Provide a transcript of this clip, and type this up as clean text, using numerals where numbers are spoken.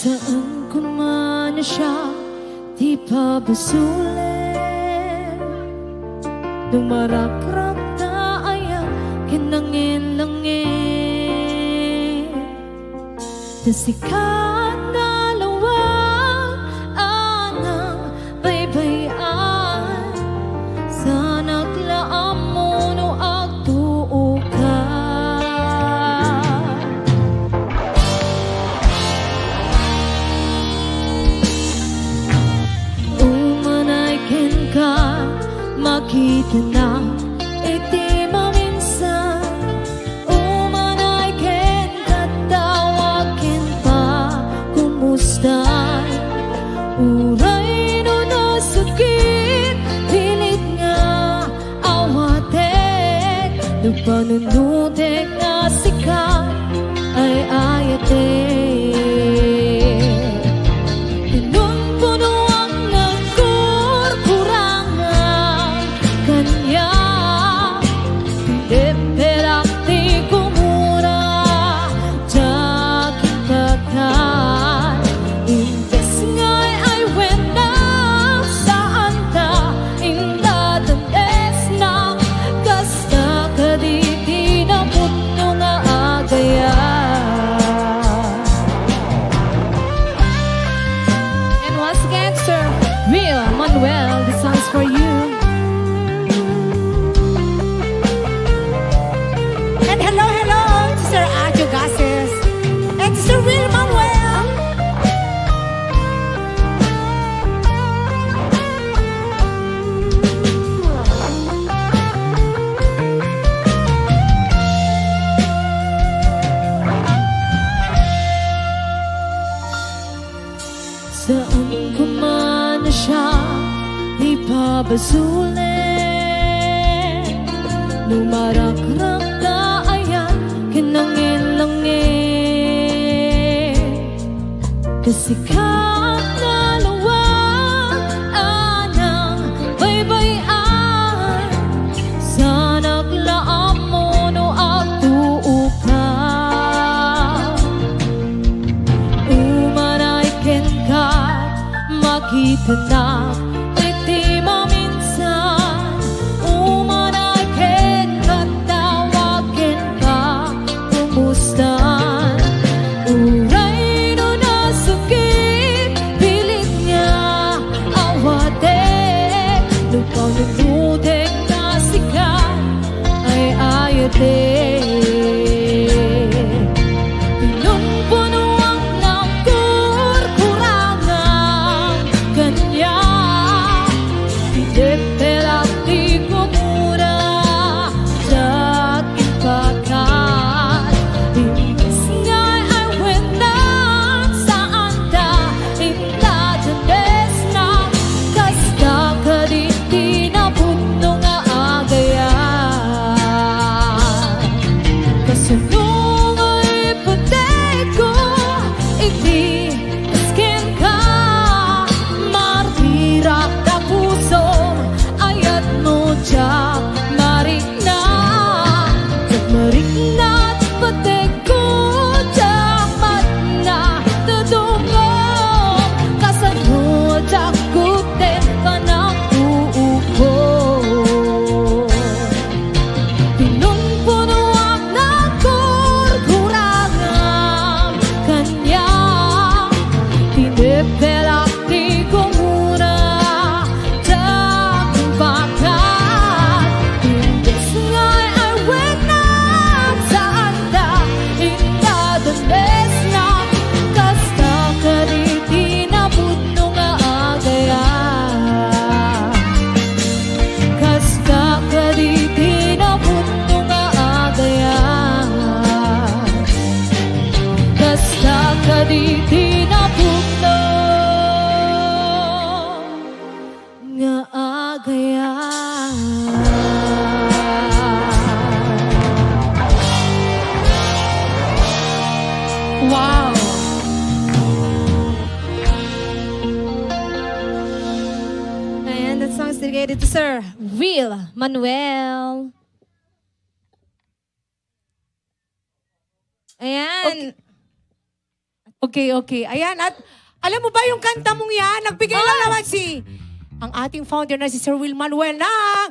Saan ko man na siya di pabasulit, dumarakrak na ayang kinangin-langin, tasikat na lawang anang baybayan, sana klaam mo no agtuo ka. Makita na iti maminsan, umanay ken katawakin pa kumusta. Uray no nasakit, pilit nga awatek, nagpanunutek nga sikat ay ayatek. Well, this song's for you. And hello, hello to Sir Ajo Gases and to Sir Will Manuel. Saan ko man na siya di pabasulit, lumarakrak na ayan kinangin-langin, kasikat na lawang anang baybayan, sana klaam mo no agtuo ka. Umanay ken kat makita na iti maminsan, umanay ken katawakin ka kumusta. Uray no nasakit, pilit niya awatek, nagpanunutek na sikat ay ayatek. Kaditi na puno nga agayan. Wow! And that song is dedicated to Sir Will Manuel. Ayan. Okay. Ayan, at alam mo ba yung kanta mong yan? Nagbigay lang naman ang ating founder na si Sir Will Manuel ng